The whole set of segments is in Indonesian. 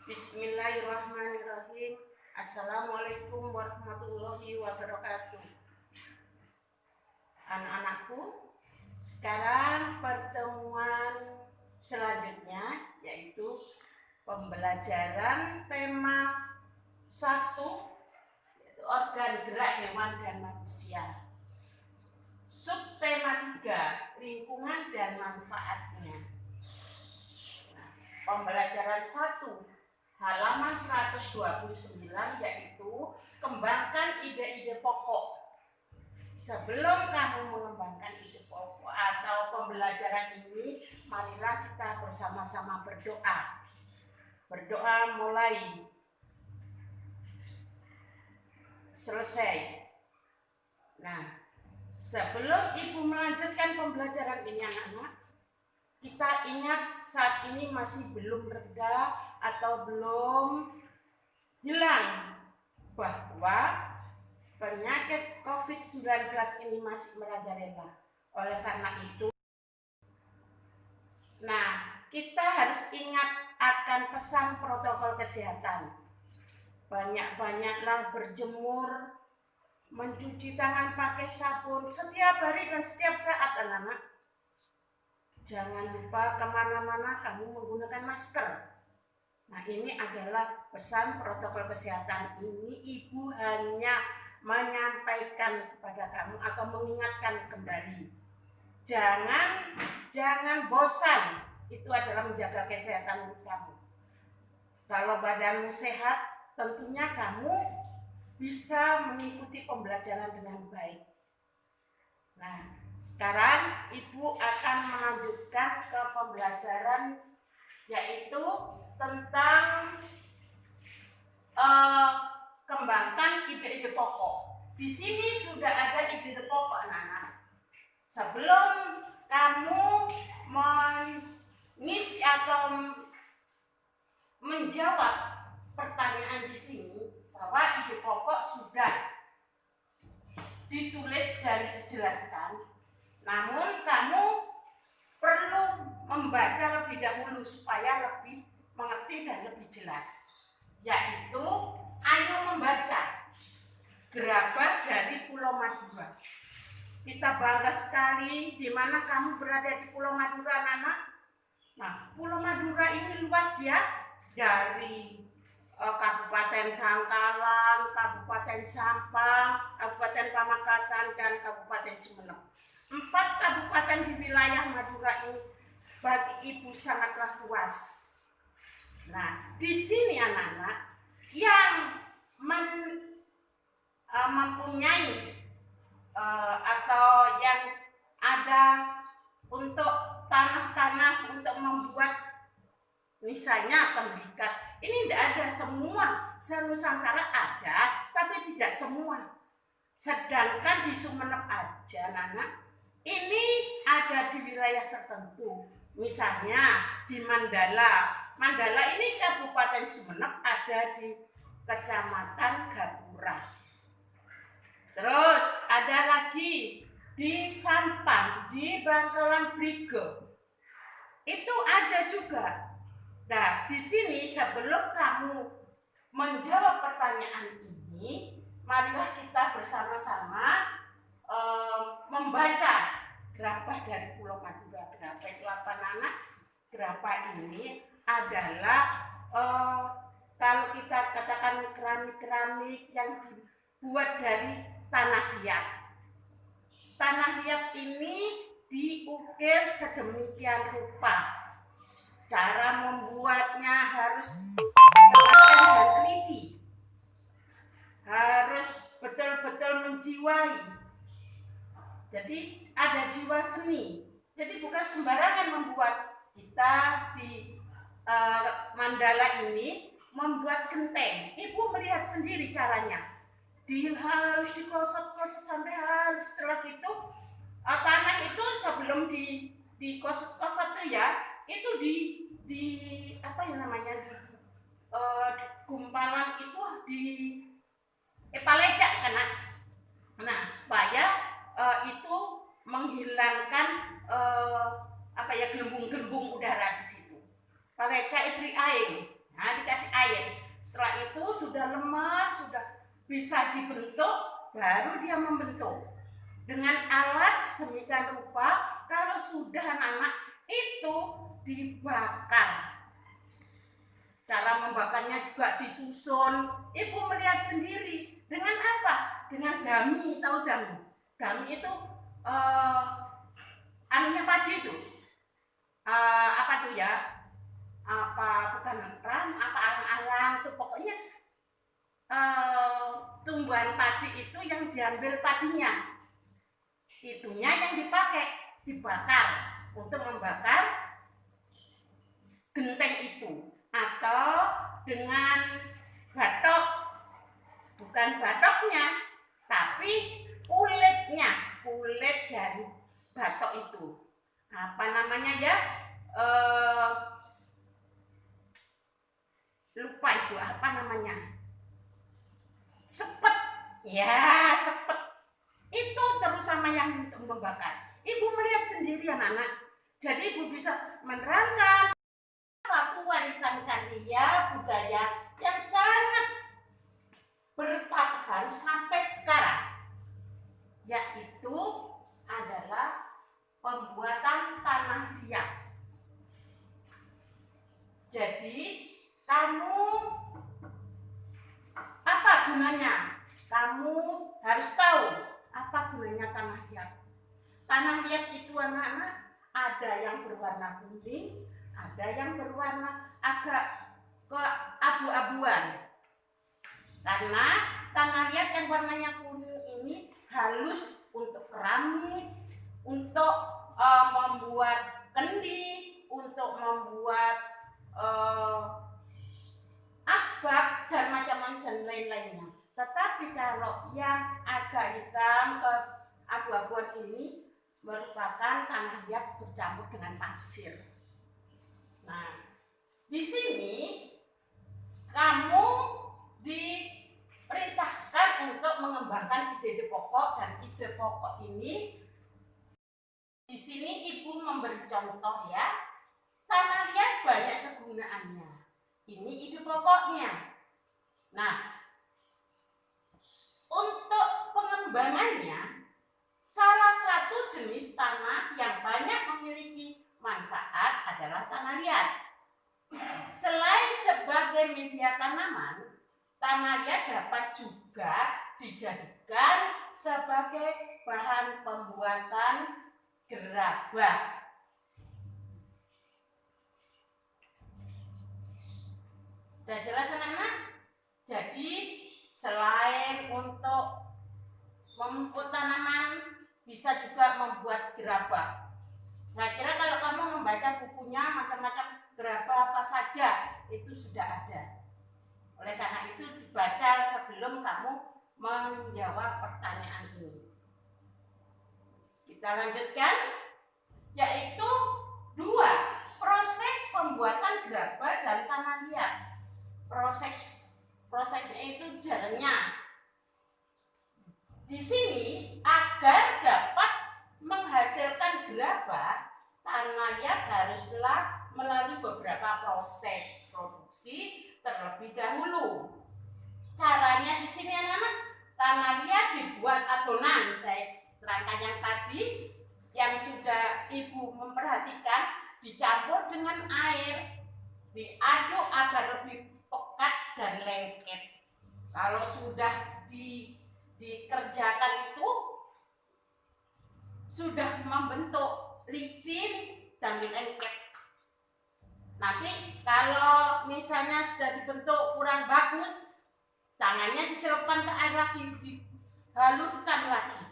Bismillahirrahmanirrahim. Assalamualaikum warahmatullahi wabarakatuh. Anak-anakku, sekarang pertemuan selanjutnya yaitu pembelajaran tema 1, yaitu organ gerak hewan dan manusia. Subtema 3, lingkungan dan manfaatnya. Pembelajaran 1 halaman 129 yaitu kembangkan ide-ide pokok. Sebelum kamu mengembangkan ide pokok atau pembelajaran ini, marilah kita bersama-sama berdoa. Berdoa mulai selesai. Nah, sebelum Ibu melanjutkan pembelajaran ini anak-anak, kita ingat saat ini masih belum reda atau belum hilang bahwa penyakit COVID-19 ini masih merajalela. Oleh karena itu, kita harus ingat akan pesan protokol kesehatan. Banyak-banyaklah berjemur, mencuci tangan pakai sabun setiap hari dan setiap saat anak-anak. Jangan lupa kemana-mana kamu menggunakan masker. Nah, ini adalah pesan protokol kesehatan. Ini Ibu hanya menyampaikan kepada kamu atau mengingatkan kembali. Jangan bosan. Itu adalah menjaga kesehatan kamu. Kalau badanmu sehat, tentunya kamu bisa mengikuti pembelajaran dengan baik. Nah, sekarang Ibu akan melanjutkan ke pembelajaran yaitu tentang kembangkan ide-ide pokok. Di sini sudah ada ide-ide pokok anak-anak. Sebelum kamu mengisi atau menjawab pertanyaan di sini, bahwa ide pokok sudah ditulis dan dijelaskan, namun kamu perlu membaca lebih dahulu supaya lebih mengerti dan lebih jelas. Yaitu, ayo membaca Gerabah dari Pulau Madura. Kita bangga sekali di mana kamu berada di Pulau Madura, anak-anak. Nah, Pulau Madura ini luas ya, dari Kabupaten Bangkalan, Kabupaten Sampang, Kabupaten Pamekasan, dan Kabupaten Sumeneb. 4 kabupaten di wilayah Madura ini bagi Ibu sangatlah luas. Nah, di sini anak-anak yang mempunyai atau yang ada untuk tanah-tanah untuk membuat misalnya tembikat, ini tidak ada semua. Se-Nusantara ada, tapi tidak semua. Sedangkan di Sumeneb aja, anak-anak, ini ada di wilayah tertentu. Misalnya di Mandala. Mandala ini Kabupaten Sumeneb, ada di Kecamatan Gapura. Terus ada lagi di Sampang, di Bangkalan Brigo. Itu ada juga. Nah, di sini sebelum kamu menjawab pertanyaan ini, marilah kita bersama-sama membaca Gerabah dari Pulau Madura. Gerabah itu apa, Nana? Gerabah ini adalah kalau kita katakan keramik-keramik yang dibuat dari tanah liat. Tanah liat ini diukir sedemikian rupa. Cara membuatnya harus telaten dan teliti. Harus betul-betul menjiwai. Jadi ada jiwa seni. Jadi bukan sembarangan membuat. Kita di Mandala ini membuat genteng. Ibu melihat sendiri caranya. Harus dikosot-kosot sampai halus. Setelah itu tanah itu sebelum dikosot-kosot tuh ya, itu di apa ya namanya, di gumpalan itu di palecak kena. Nah, supaya itu menghilangkan gelembung-gelembung udara di situ. Palecak diberi air. Nah, dikasih air bisa dibentuk, baru dia membentuk. Dengan alat sedemikian rupa, kalau sudah anak-anak itu dibakar. Cara membakarnya juga disusun. Ibu melihat sendiri. Dengan apa? Dengan dami. Tahu dami? Dami itu anunya padi itu. Apa tuh ya? Apa bukan ram? Apa alang-alang? Itu pokoknya tumbuhan padi itu yang diambil padinya. Itunya yang dipakai, dibakar untuk membakar genteng itu. Atau dengan batok, bukan batoknya tapi kulitnya, kulit dari batok itu apa namanya ya, lupa itu apa namanya, sepet ya, sepet itu terutama yang untuk membakar. Ibu melihat sendiri anak-anak, jadi ibu bisa menerangkan satu warisan karya budaya yang sangat bertahan sampai sekarang, yaitu adalah pembuatan tanah liat. Jadi kamu apa gunanya? Kamu harus tahu apa gunanya tanah liat. Tanah liat itu anak-anak ada yang berwarna kuning, ada yang berwarna agak ke abu-abuan. Karena tanah liat yang warnanya kuning ini halus untuk keramik, untuk membuat kendi, untuk membuat asbak dan macam-macam lain-lainnya. Tetapi kalau yang agak hitam ke abu-abuan ini merupakan tanah liat bercampur dengan pasir. Nah, di sini kamu diperintahkan untuk mengembangkan ide pokok, dan ide pokok ini di sini ibu memberi contoh ya. Tanah liat banyak kegunaannya. Ini ide pokoknya. Nah, untuk pengembangannya, salah satu jenis tanah yang banyak memiliki manfaat adalah tanah liat. Selain sebagai media tanaman, tanah liat dapat juga dijadikan sebagai bahan pembuatan gerabah. Sudah jelas anak-anak? Jadi selain untuk memupuk tanaman, bisa juga membuat gerabah. Saya kira kalau kamu membaca bukunya macam-macam gerabah apa saja itu sudah ada. Oleh karena itu dibaca sebelum kamu menjawab pertanyaan ini. Kita lanjutkan, yaitu 2. Proses pembuatan gerabah dan tanah liat. Prosesnya itu jalannya. Di sini agar dapat menghasilkan gerabah, tanah liat haruslah melalui beberapa proses produksi terlebih dahulu. Caranya di sini anak-anak, tanah liat dibuat adonan. Saya terangkan yang tadi yang sudah ibu memperhatikan, dicampur dengan air, diaduk agar lebih pekat dan lengket. Kalau sudah dikerjakan itu sudah membentuk licin dan lengket. Nanti kalau misalnya sudah dibentuk kurang bagus, tangannya dicelupkan ke air lagi, dihaluskan lagi.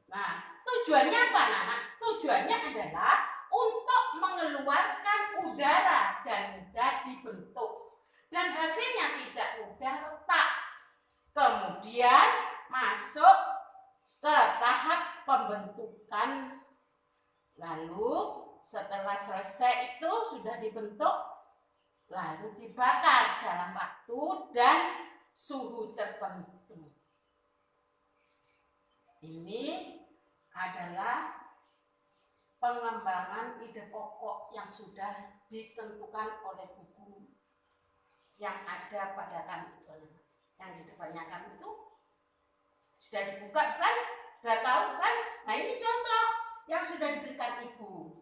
Nah, tujuannya apa anak? Tujuannya adalah untuk mengeluarkan udara dan mudah dibentuk. Dan hasilnya tidak mudah retak. Kemudian masuk ke tahap pembentukan. Lalu setelah selesai itu sudah dibentuk, lalu dibakar dalam waktu dan suhu tertentu. Ini adalah pengembangan ide pokok yang sudah ditentukan oleh buku yang ada pada kami. Yang di depannya kami itu Sudah dibuka kan? Sudah tahu kan? Nah, ini contoh yang sudah diberikan Ibu.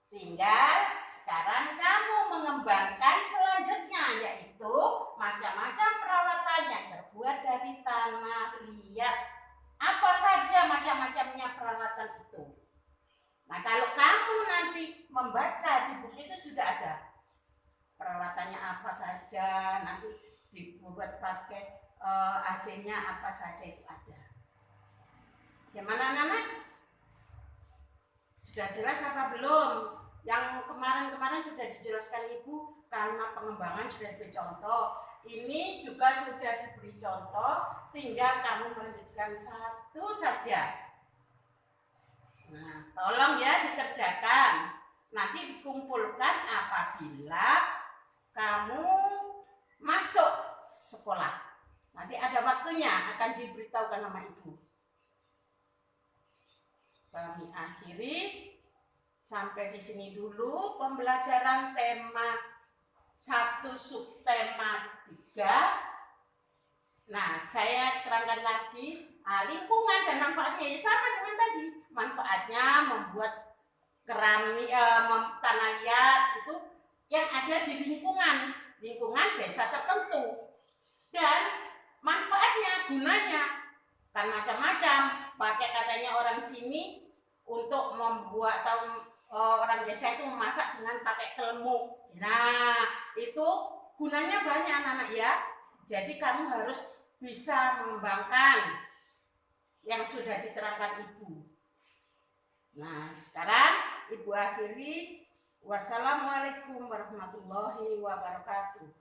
Tinggal sekarang kamu mengembangkan selanjutnya, yaitu macam-macam peralatan yang terbuat dari tanah. Lihat apa saja macam-macamnya peralatan itu. Nah, kalau kamu nanti membaca di buku itu sudah ada peralatannya apa saja, nanti dibuat pakai AC-nya apa saja itu ada. Gimana anak-anak? Sudah jelas apa belum? Yang kemarin-kemarin sudah dijelaskan Ibu karena pengembangan sudah diberi contoh. Ini juga sudah diberi contoh, tinggal kamu melanjutkan satu saja. Nah, tolong ya dikerjakan. Nanti dikumpulkan apabila kamu masuk sekolah. Nanti ada waktunya akan diberitahukan sama Ibu. Kami akhiri sampai di sini dulu pembelajaran tema 1 subtema 3. Nah, saya terangkan lagi lingkungan dan manfaatnya sama dengan tadi. Manfaatnya membuat tanah liat itu yang ada di lingkungan desa tertentu. Dan manfaatnya, gunanya kan macam-macam. Pakai katanya orang sini untuk membuat orang desa itu memasak dengan pakai kelemuk. Nah, itu gunanya banyak anak-anak ya. Jadi kamu harus bisa mengembangkan yang sudah diterangkan Ibu. Nah, sekarang Ibu akhiri. Wassalamualaikum warahmatullahi wabarakatuh.